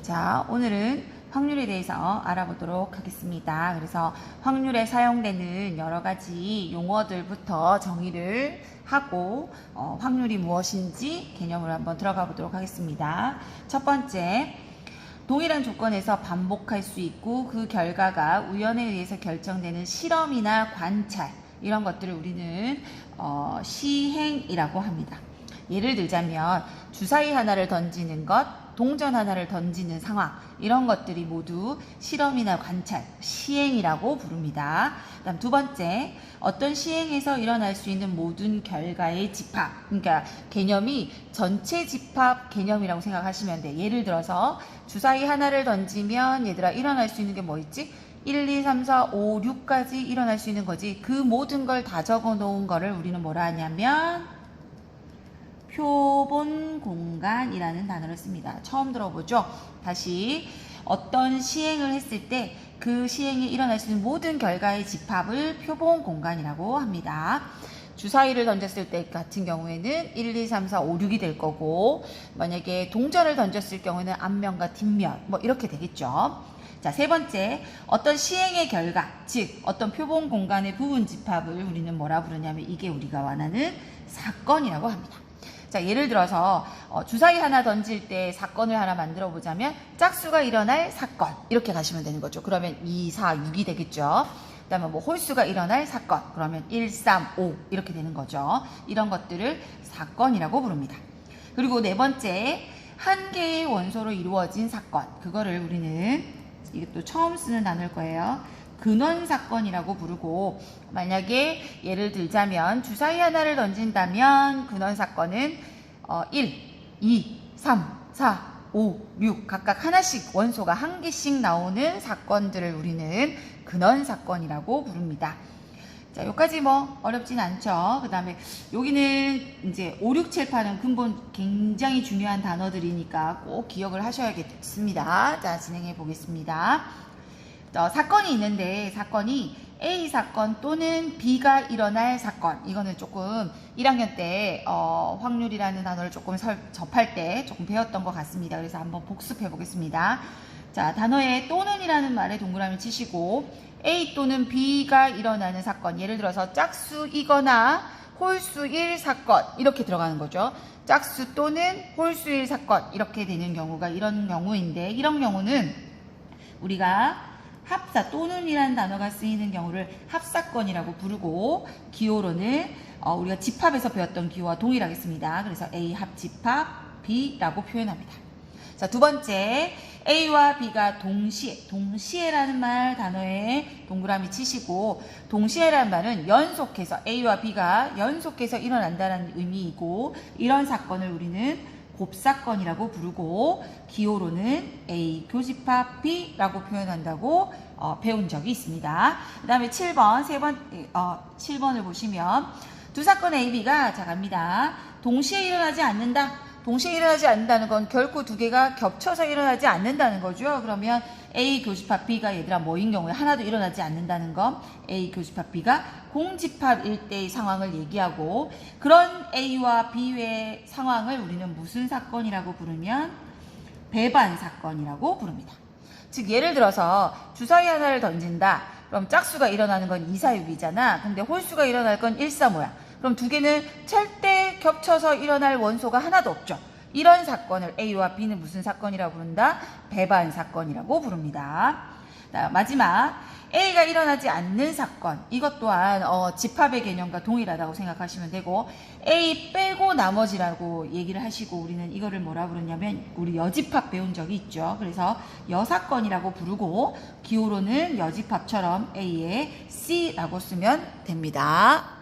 자, 오늘은 확률에 대해서 알아보도록 하겠습니다. 그래서 확률에 사용되는 여러 가지 용어들부터 정의를 하고 확률이 무엇인지 개념으로 한번 들어가 보도록 하겠습니다. 첫 번째, 동일한 조건에서 반복할 수 있고 그 결과가 우연에 의해서 결정되는 실험이나 관찰, 이런 것들을 우리는 시행이라고 합니다. 예를 들자면 주사위 하나를 던지는 것, 동전 하나를 던지는 상황, 이런 것들이 모두 실험이나 관찰, 시행이라고 부릅니다. 그다음 두 번째, 어떤 시행에서 일어날 수 있는 모든 결과의 집합, 그러니까 개념이 전체 집합 개념이라고 생각하시면 돼. 예를 들어서 주사위 하나를 던지면 얘들아 일어날 수 있는 게 뭐 있지? 1, 2, 3, 4, 5, 6까지 일어날 수 있는 거지. 그 모든 걸 다 적어 놓은 거를 우리는 뭐라 하냐면 표본 공간이라는 단어를 씁니다. 처음 들어보죠? 다시, 어떤 시행을 했을 때 그 시행이 일어날 수 있는 모든 결과의 집합을 표본 공간이라고 합니다. 주사위를 던졌을 때 같은 경우에는 1, 2, 3, 4, 5, 6이 될 거고, 만약에 동전을 던졌을 경우에는 앞면과 뒷면, 뭐 이렇게 되겠죠. 자, 세 번째, 어떤 시행의 결과, 즉 어떤 표본 공간의 부분 집합을 우리는 뭐라 부르냐면 이게 우리가 원하는 사건이라고 합니다. 자, 예를 들어서 주사위 하나 던질 때 사건을 하나 만들어 보자면 짝수가 일어날 사건, 이렇게 가시면 되는 거죠. 그러면 2, 4, 6이 되겠죠. 그 다음에 뭐 홀수가 일어날 사건, 그러면 1, 3, 5 이렇게 되는 거죠. 이런 것들을 사건이라고 부릅니다. 그리고 네 번째, 한 개의 원소로 이루어진 사건, 그거를 우리는 이게 또 처음 쓰는 단어일 거예요. 근원사건이라고 부르고, 만약에 예를 들자면 주사위 하나를 던진다면 근원사건은 1, 2, 3, 4, 5, 6 각각 하나씩 원소가 한 개씩 나오는 사건들을 우리는 근원사건이라고 부릅니다. 자, 여기까지 뭐 어렵진 않죠. 그 다음에 여기는 이제 5, 6, 7, 8은 근본 굉장히 중요한 단어들이니까 꼭 기억을 하셔야겠습니다. 자, 진행해 보겠습니다. 사건이 있는데 사건이 A 사건 또는 B가 일어날 사건, 이거는 조금 1학년 때 확률이라는 단어를 조금 접할 때 조금 배웠던 것 같습니다. 그래서 한번 복습해 보겠습니다. 자, 단어에 또는이라는 말에 동그라미 치시고 A 또는 B가 일어나는 사건, 예를 들어서 짝수이거나 홀수일 사건, 이렇게 들어가는 거죠. 짝수 또는 홀수일 사건, 이렇게 되는 경우가 이런 경우인데, 이런 경우는 우리가 합사 또는이라는 단어가 쓰이는 경우를 합사건이라고 부르고, 기호로는 우리가 집합에서 배웠던 기호와 동일하겠습니다. 그래서 A 합집합 B라고 표현합니다. 자, 두 번째, A와 B가 동시에라는 말 단어에 동그라미 치시고, 동시에라는 말은 연속해서 A와 B가 연속해서 일어난다는 의미이고, 이런 사건을 우리는 곱사건이라고 부르고, 기호로는 A 교집합 B라고 표현한다고 배운 적이 있습니다. 그 다음에 7번, 7번을 보시면 두 사건 A, B가 자 갑니다. 동시에 일어나지 않는다. 동시에 일어나지 않는다는 건 결코 두 개가 겹쳐서 일어나지 않는다는 거죠. 그러면 A 교집합 B가 얘들아 뭐인 경우에 하나도 일어나지 않는다는 건 A 교집합 B가 공집합일 때의 상황을 얘기하고, 그런 A와 B의 상황을 우리는 무슨 사건이라고 부르면 배반 사건이라고 부릅니다. 즉 예를 들어서 주사위 하나를 던진다. 그럼 짝수가 일어나는 건 2, 4, 6이잖아. 근데 홀수가 일어날 건 1, 3, 5야. 그럼 두 개는 절대 겹쳐서 일어날 원소가 하나도 없죠. 이런 사건을 A와 B는 무슨 사건이라고 부른다? 배반 사건이라고 부릅니다. 마지막, A가 일어나지 않는 사건, 이것 또한 집합의 개념과 동일하다고 생각하시면 되고, A 빼고 나머지라고 얘기를 하시고, 우리는 이거를 뭐라 부르냐면 우리 여집합 배운 적이 있죠. 그래서 여사건이라고 부르고, 기호로는 여집합처럼 A에 C라고 쓰면 됩니다.